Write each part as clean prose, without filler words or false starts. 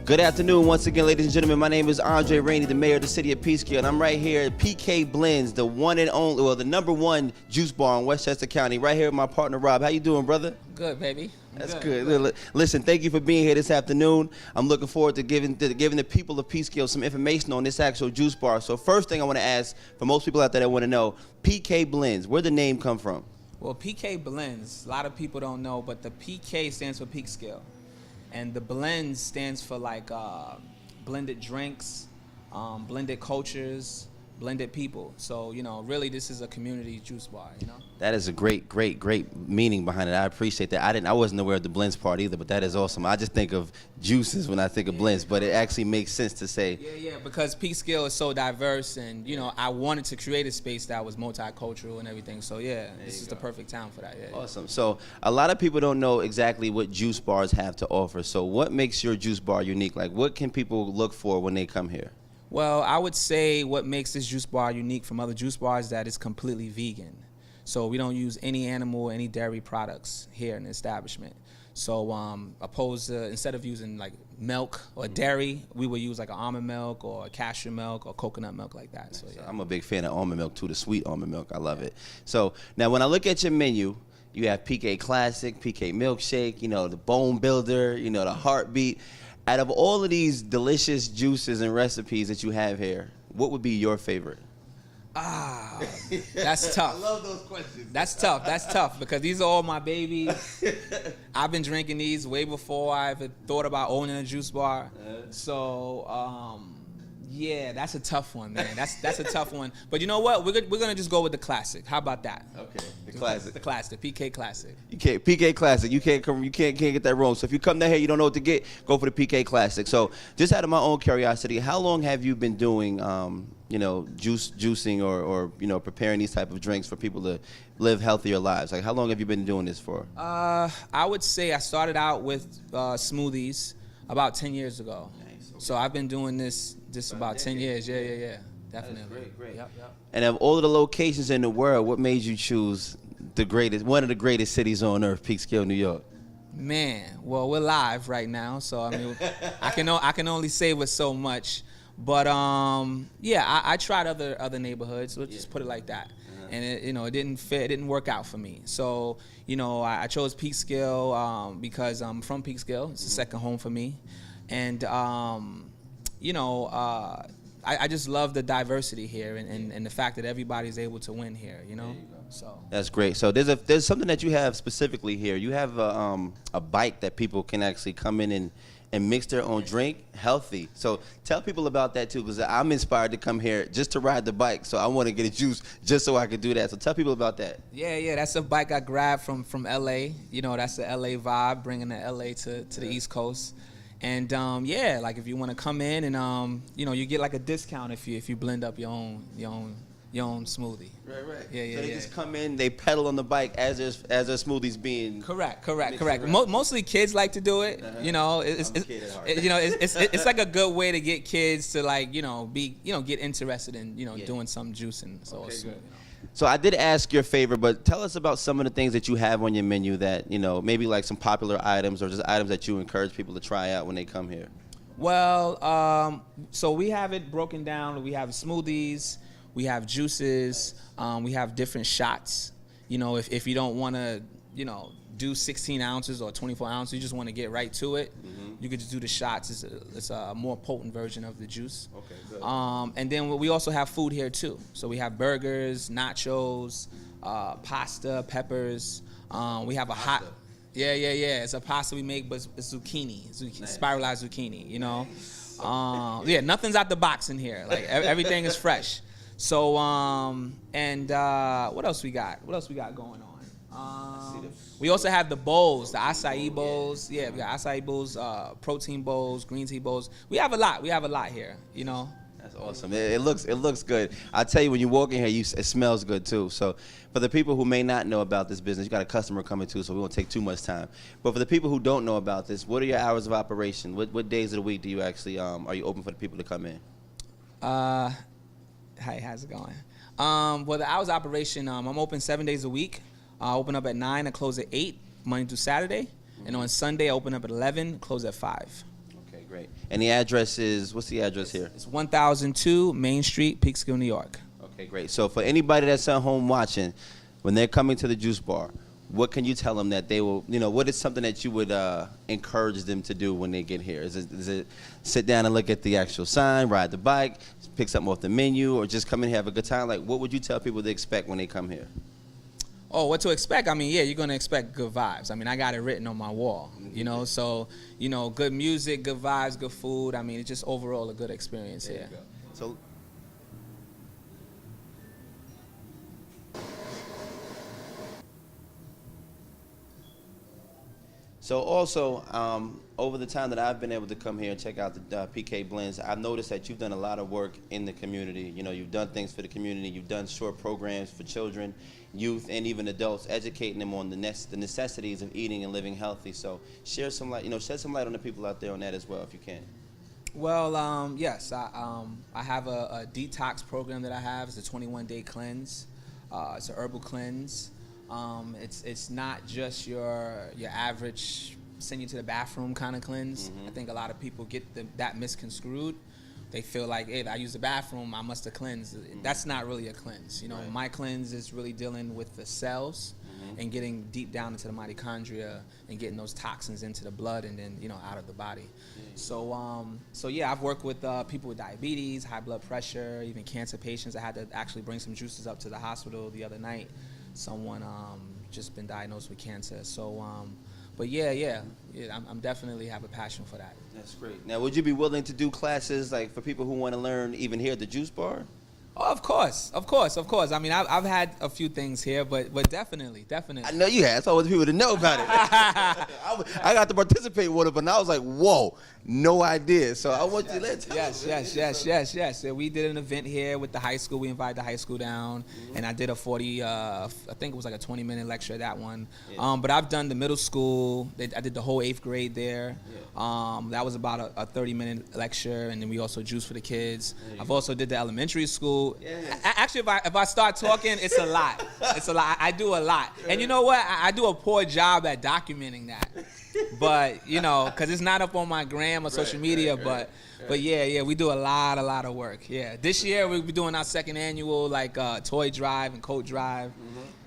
Good afternoon once again, ladies and gentlemen. My name is Rainey, the mayor of the city of Peekskill, and I'm right here at PK Blends, the one and only, well, the #1 juice bar in Westchester County, right here with my partner Rob. How you doing, brother? Good, baby. That's good. Listen, thank you for being here this afternoon. I'm looking forward to giving the people of Peekskill some information on this actual juice bar. So first thing I want to ask, for most people out there that want to know, PK Blends, where'd the name come from? Well, PK Blends, a lot of people don't know, but the PK stands for Peekskill. And the blends stands for like blended drinks, blended cultures, blended people. So, you know, really this is a community juice bar, you know? That is a great meaning behind it. I appreciate that. I wasn't aware of the blends part either, but that is awesome. I just think of juices when I think of blends, but it actually makes sense to say. Yeah, because Peekskill is so diverse, and, you know, I wanted to create a space that was multicultural and everything. So, yeah, this is the perfect town for that. Yeah. Awesome. So, a lot of people don't know exactly what juice bars have to offer. So, what makes your juice bar unique? Like, what can people look for when they come here? Well, I would say what makes this juice bar unique from other juice bars is that it's completely vegan. So we don't use any animal, any dairy products here in the establishment. So opposed to, instead of using like milk or dairy, we would use like an almond milk or cashew milk or coconut milk like that. So yeah. I'm a big fan of almond milk too, the sweet almond milk. I love it. So now when I look at your menu, you have PK Classic, PK Milkshake, you know, the Bone Builder, you know, the Heartbeat. Out of all of these delicious juices and recipes that you have here, what would be your favorite? Ah, that's tough. I love those questions. That's tough because these are all my babies. I've been drinking these way before I ever thought about owning a juice bar. So, yeah, that's a tough one, man. That's a tough one. But you know what? We're gonna just go with the classic. How about that? Okay, the classic. The classic, the PK Classic. You can't PK Classic. You can't get that wrong. So if you come down here, you don't know what to get, go for the PK Classic. So just out of my own curiosity, how long have you been doing, you know, juicing or you know, preparing these type of drinks for people to live healthier lives? Like, how long have you been doing this for? I would say I started out with smoothies about 10 years ago. Nice. Okay. So I've been doing this about 10 years. Yeah. Definitely. Great. Yep. And of all of the locations in the world, what made you choose one of the greatest cities on earth, Peekskill, New York? Man, well, we're live right now, so I mean, I can only say with so much. But yeah, I tried other neighborhoods. Let's just put it like that. And it didn't fit. It didn't work out for me. So I chose Peekskill because I'm from Peekskill. It's a second home for me, and I just love the diversity here and the fact that everybody's able to win here. So that's great. So there's something that you have specifically here. You have a bike that people can actually come in and mix their own drink healthy. So tell people about that too, because I'm inspired to come here just to ride the bike. So I want to get a juice just so I could do that. So tell people about that. Yeah, that's a bike I grabbed from LA. That's the LA vibe, bringing the LA to the East Coast. And yeah, like if you want to come in and you get like a discount if you blend up your own smoothie. Right. Yeah. So they just come in, they pedal on the bike as their smoothies being correct. Mostly kids like to do it. It's like a good way to get kids to get interested in doing some juicing. So it's good. So I did ask your favor, but tell us about some of the things that you have on your menu that maybe like some popular items or just items that you encourage people to try out when they come here. Well, so we have it broken down. We have smoothies. We have juices, we have different shots. If you don't want to, do 16 ounces or 24 ounces, you just want to get right to it, you could just do the shots. It's a more potent version of the juice. Okay, good. And then we also have food here too. So we have burgers, nachos, pasta, peppers. We have a hot, yeah. It's a pasta we make, but it's zucchini, nice. Spiralized zucchini, Nice. Yeah, nothing's out the box in here. Like everything is fresh. So, what else we got? What else we got going on? We also have the bowls, the acai bowls. Yeah, we got acai bowls, protein bowls, green tea bowls. We have a lot. We have a lot here, That's awesome. It looks good. I tell you, when you walk in here, it smells good too. So for the people who may not know about this business, you got a customer coming too, so we won't take too much time. But for the people who don't know about this, what are your hours of operation? What days of the week do you actually are you open for the people to come in? Hi, how's it going? Well, the hours of operation, I'm open 7 days a week. I open up at 9 and close at 8, Monday through Saturday. And on Sunday, I open up at 11, close at 5. Okay, great. And the address is, what's the address here? It's 1002 Main Street, Peekskill, New York. Okay, great. So for anybody that's at home watching, when they're coming to the juice bar, what can you tell them that they will, what is something that you would encourage them to do when they get here? Is it sit down and look at the actual sign, ride the bike, pick something off the menu, or just come in and have a good time? Like, what would you tell people to expect when they come here? Oh, what to expect? I mean, yeah, you're going to expect good vibes. I mean, I got it written on my wall, so, good music, good vibes, good food. I mean, it's just overall a good experience here. So also, over the time that I've been able to come here and check out the PK Blends, I've noticed that you've done a lot of work in the community. You've done things for the community. You've done short programs for children, youth, and even adults, educating them on the necessities of eating and living healthy. So shed some light on the people out there on that as well, if you can. Well, yes, I have a detox program that I have. It's a 21-day cleanse. It's an herbal cleanse. It's not just your average send you to the bathroom kind of cleanse. I think a lot of people get that misconstrued. They feel like, hey, if I use the bathroom, I must have cleansed. That's not really a cleanse. Right. My cleanse is really dealing with the cells and getting deep down into the mitochondria and getting those toxins into the blood and then out of the body. So yeah, I've worked with people with diabetes, high blood pressure, even cancer patients. I had to actually bring some juices up to the hospital the other night. Someone just been diagnosed with cancer. So, but yeah, I'm definitely have a passion for that. That's great. Now, would you be willing to do classes like for people who want to learn even here at the Juice Bar? Oh, of course. I mean, I've had a few things here, but definitely. I know you have. So I want people to know about it. I got to participate with it, but I was like, whoa, no idea. So I want you to let Yes. We did an event here with the high school. We invited the high school down, and I did a 40, I think it was like a 20-minute lecture, that one. Yeah. But I've done the middle school. I did the whole 8th grade there. Yeah. That was about a 30-minute lecture, and then we also juiced for the kids. I've also did the elementary school. Yes. Actually, if I start talking, it's a lot. I do a lot. And you know what? I do a poor job at documenting that. But, because it's not up on my gram or social media. But yeah, we do a lot of work. Yeah. This year, we'll be doing our 2nd annual, toy drive and coat drive.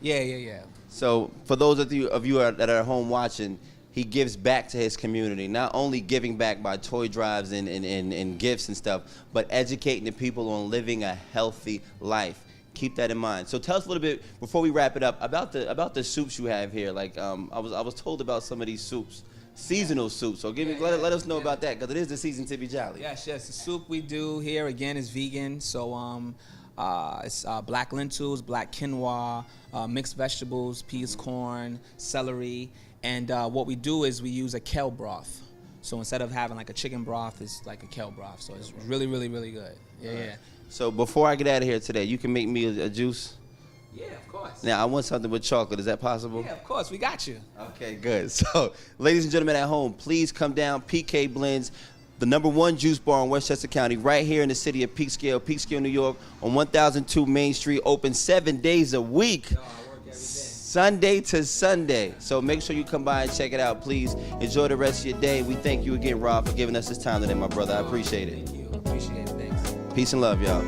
Yeah. So for those of you that are at home watching, he gives back to his community, not only giving back by toy drives and gifts and stuff, but educating the people on living a healthy life. Keep that in mind. So tell us a little bit, before we wrap it up, about the soups you have here. I was told about some of these soups, seasonal soups. So let us know about that, because it is the season to be jolly. Yes. The soup we do here, again, is vegan. So it's black lentils, black quinoa, mixed vegetables, peas, corn, celery. And what we do is we use a kale broth. So instead of having like a chicken broth, it's like a kale broth. So it's really good. Yeah. So before I get out of here today, you can make me a juice? Yeah, of course. Now, I want something with chocolate. Is that possible? Yeah, of course. We got you. Okay, good. So, ladies and gentlemen at home, please come down. PK Blends, the #1 juice bar in Westchester County, right here in the city of Peekskill, New York, on 1002 Main Street, open 7 days a week. No, I work every day. Sunday to Sunday. So make sure you come by and check it out, please. Enjoy the rest of your day. We thank you again, Rob, for giving us this time today, my brother. I appreciate it. Thank you. Appreciate it. Thanks. Peace and love, y'all.